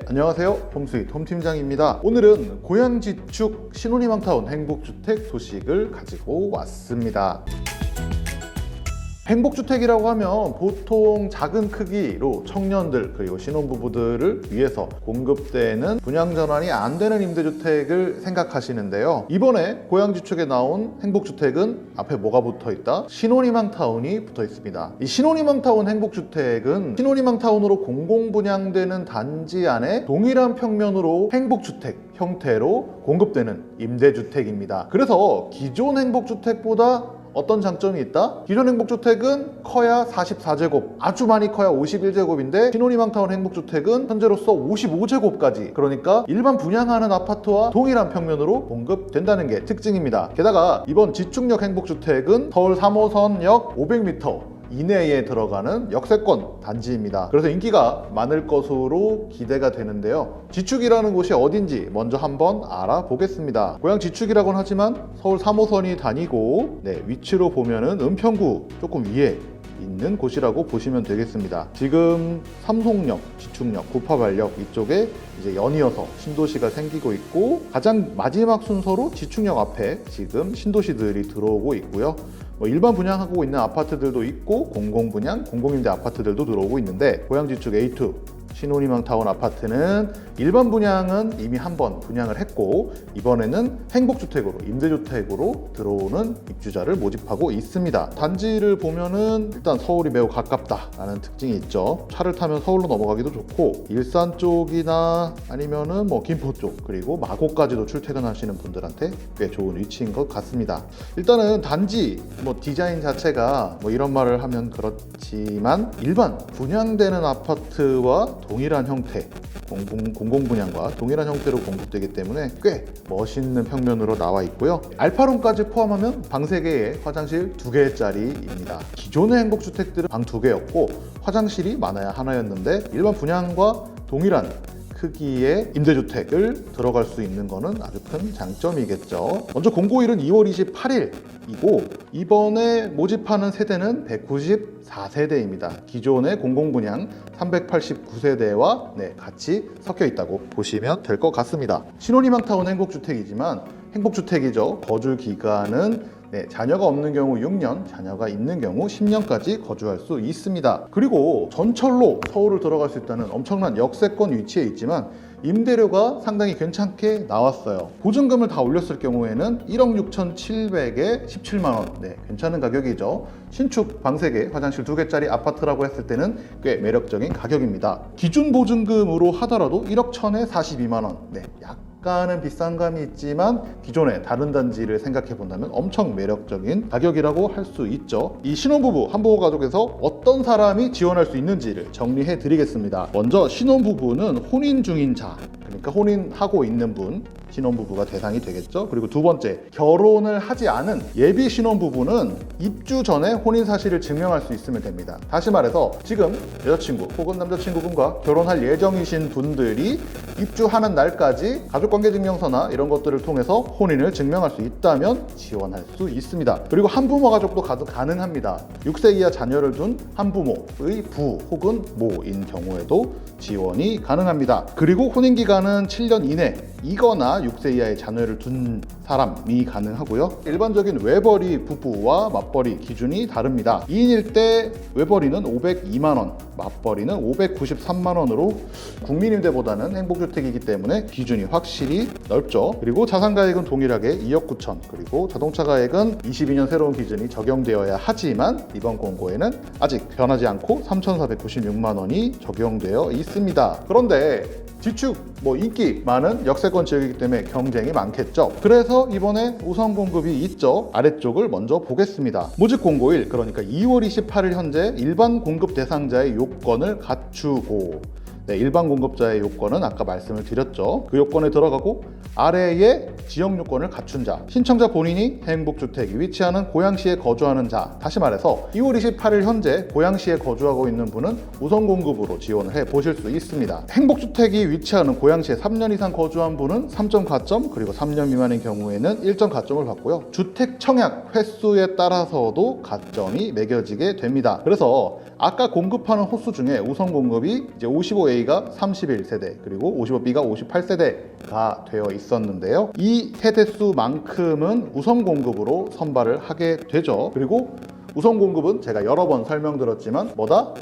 안녕하세요. 홈스윗 홈팀장입니다. 오늘은 고양지축 신혼희망타운 행복주택 소식을 가지고 왔습니다. 행복주택이라고 하면 보통 작은 크기로 청년들 그리고 신혼부부들을 위해서 공급되는 분양전환이 안 되는 임대주택을 생각하시는데요. 이번에 고양지축에 나온 행복주택은 앞에 뭐가 붙어있다? 신혼희망타운이 붙어있습니다. 이 신혼희망타운 행복주택은 신혼희망타운으로 공공분양되는 단지 안에 동일한 평면으로 행복주택 형태로 공급되는 임대주택입니다. 그래서 기존 행복주택보다 어떤 장점이 있다? 기존 행복주택은 커야 44제곱, 아주 많이 커야 51제곱인데 신혼희망타운 행복주택은 현재로서 55제곱까지, 그러니까 일반 분양하는 아파트와 동일한 평면으로 공급된다는 게 특징입니다. 게다가 이번 지축역 행복주택은 서울 3호선역 500m 이내에 들어가는 역세권 단지입니다. 그래서 인기가 많을 것으로 기대가 되는데요. 지축이라는 곳이 어딘지 먼저 한번 알아보겠습니다. 고양 지축이라고는 하지만 서울 3호선이 다니고 위치로 보면은 은평구 조금 위에 있는 곳이라고 보시면 되겠습니다. 지금 삼송역, 지축역, 구파발역 이쪽에 이제 연이어서 신도시가 생기고 있고, 가장 마지막 순서로 지축역 앞에 지금 신도시들이 들어오고 있고요. 일반 분양하고 있는 아파트들도 있고 공공분양, 공공임대 아파트들도 들어오고 있는데, 고양지축 A2 신혼희망타운 아파트는 일반 분양은 이미 한번 분양을 했고, 이번에는 행복주택으로, 임대주택으로 들어오는 입주자를 모집하고 있습니다. 단지를 보면은 일단 서울이 매우 가깝다라는 특징이 있죠. 차를 타면 서울로 넘어가기도 좋고, 일산 쪽이나 아니면은 김포 쪽, 그리고 마곡까지도 출퇴근하시는 분들한테 꽤 좋은 위치인 것 같습니다. 일단은 단지 디자인 자체가 이런 말을 하면 그렇지만 일반 분양되는 아파트와 동일한 형태, 공공분양과 동일한 형태로 공급되기 때문에 꽤 멋있는 평면으로 나와 있고요. 알파룸까지 포함하면 방 3개에 화장실 2개짜리입니다. 기존의 행복주택들은 방 2개였고 화장실이 많아야 하나였는데, 일반 분양과 동일한 크기의 임대주택을 들어갈 수 있는 것은 아주 큰 장점이겠죠. 먼저 공고일은 2월 28일이고 이번에 모집하는 세대는 194세대입니다. 기존의 공공분양 389세대와 같이 섞여 있다고 보시면 될 것 같습니다. 신혼희망타운 행복주택이지만 행복주택이죠. 거주 기간은 자녀가 없는 경우 6년, 자녀가 있는 경우 10년까지 거주할 수 있습니다. 그리고 전철로 서울을 들어갈 수 있다는 엄청난 역세권 위치에 있지만 임대료가 상당히 괜찮게 나왔어요. 보증금을 다 올렸을 경우에는 1억 6,700에 17만원, 괜찮은 가격이죠. 신축 방 3개, 화장실 2개짜리 아파트라고 했을 때는 꽤 매력적인 가격입니다. 기준 보증금으로 하더라도 1억 1,000에 42만원, 약간은 비싼 감이 있지만 기존의 다른 단지를 생각해 본다면 엄청 매력적인 가격이라고 할 수 있죠. 이 신혼부부, 한부모 가족에서 어떤 사람이 지원할 수 있는지를 정리해 드리겠습니다. 먼저 신혼부부는 혼인 중인 자, 그러니까 혼인하고 있는 분, 신혼부부가 대상이 되겠죠. 그리고 두 번째, 결혼을 하지 않은 예비 신혼부부는 입주 전에 혼인 사실을 증명할 수 있으면 됩니다. 다시 말해서 지금 여자친구 혹은 남자친구분과 결혼할 예정이신 분들이 입주하는 날까지 가족관계증명서나 이런 것들을 통해서 혼인을 증명할 수 있다면 지원할 수 있습니다. 그리고 한부모 가족도 가능합니다. 6세 이하 자녀를 둔 한부모의 부 혹은 모인 경우에도 지원이 가능합니다. 그리고 혼인기간은 7년 이내이거나 6세 이하의 자녀를 둔 사람이 가능하고요. 일반적인 외벌이 부부와 맞벌이 기준이 다릅니다. 2인일 때 외벌이는 502만원, 맞벌이는 593만원으로 국민임대보다는 행복주택이기 때문에 기준이 확실히 넓죠. 그리고 자산가액은 동일하게 2억 9천, 그리고 자동차가액은 22년 새로운 기준이 적용되어야 하지만 이번 공고에는 아직 변하지 않고 3,496만원이 적용되어 있습니다. 그런데 지축 인기 많은 역세권 지역이기 때문에 경쟁이 많겠죠. 그래서 이번에 우선 공급이 있죠. 아래쪽을 먼저 보겠습니다. 모집 공고일, 그러니까 2월 28일 현재 일반 공급 대상자의 요건을 갖추고, 일반 공급자의 요건은 아까 말씀을 드렸죠. 그 요건에 들어가고 아래에 지역 요건을 갖춘 자, 신청자 본인이 행복주택이 위치하는 고양시에 거주하는 자, 다시 말해서 2월 28일 현재 고양시에 거주하고 있는 분은 우선 공급으로 지원을 해 보실 수 있습니다. 행복주택이 위치하는 고양시에 3년 이상 거주한 분은 3점 가점, 그리고 3년 미만인 경우에는 1점 가점을 받고요. 주택 청약 횟수에 따라서도 가점이 매겨지게 됩니다. 그래서 아까 공급하는 호수 중에 우선 공급이 이제 55A 55A가 31세대, 그리고 55B가 58세대가 되어 있었는데요. 이 세대수만큼은 우선 공급으로 선발을 하게 되죠. 그리고 우선 공급은 제가 여러 번 설명드렸지만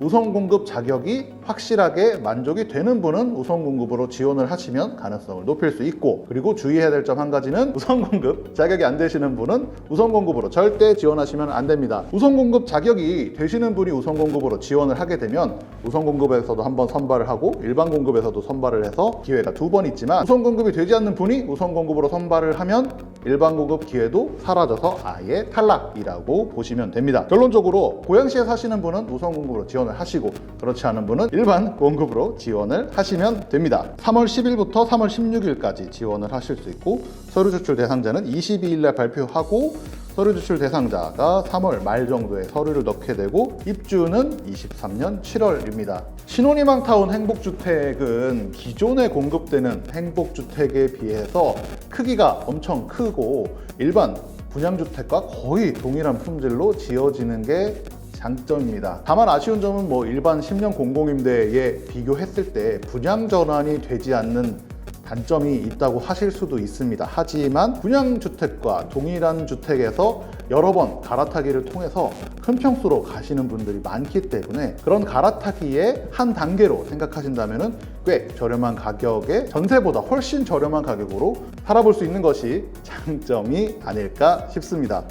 우선 공급 자격이 확실하게 만족이 되는 분은 우선 공급으로 지원을 하시면 가능성을 높일 수 있고, 그리고 주의해야 될 점 한 가지는 우선 공급 자격이 안 되시는 분은 우선 공급으로 절대 지원하시면 안 됩니다. 우선 공급 자격이 되시는 분이 우선 공급으로 지원을 하게 되면 우선 공급에서도 한번 선발을 하고 일반 공급에서도 선발을 해서 기회가 2번 있지만, 우선 공급이 되지 않는 분이 우선 공급으로 선발을 하면 일반 공급 기회도 사라져서 아예 탈락이라고 보시면 됩니다. 결론적으로 고양시에 사시는 분은 우선 공급으로 지원을 하시고, 그렇지 않은 분은 일반 공급으로 지원을 하시면 됩니다. 3월 10일부터 3월 16일까지 지원을 하실 수 있고, 서류 제출 대상자는 22일날 발표하고 서류 제출 대상자가 3월 말 정도에 서류를 넣게 되고, 입주는 23년 7월입니다. 신혼희망타운 행복주택은 기존에 공급되는 행복주택에 비해서 크기가 엄청 크고 일반 분양주택과 거의 동일한 품질로 지어지는 게 장점입니다. 다만 아쉬운 점은 일반 10년 공공임대에 비교했을 때 분양 전환이 되지 않는 단점이 있다고 하실 수도 있습니다. 하지만 분양주택과 동일한 주택에서 여러 번 갈아타기를 통해서 큰 평수로 가시는 분들이 많기 때문에 그런 갈아타기의 한 단계로 생각하신다면 꽤 저렴한 가격에 전세보다 훨씬 저렴한 가격으로 살아볼 수 있는 것이 장점이 아닐까 싶습니다.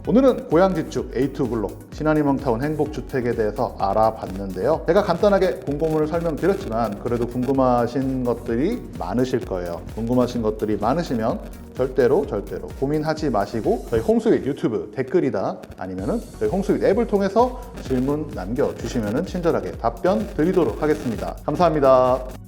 오늘은 고양지축 A2 블록 신한희망타운 행복주택에 대해서 알아봤는데요. 제가 간단하게 공고문을 설명드렸지만 그래도 궁금하신 것들이 많으실 거예요. 궁금하신 것들이 많으시면 절대로 고민하지 마시고 저희 홈스윗 유튜브 댓글이다 아니면은 저희 홈스윗 앱을 통해서 질문 남겨주시면 친절하게 답변 드리도록 하겠습니다. 감사합니다.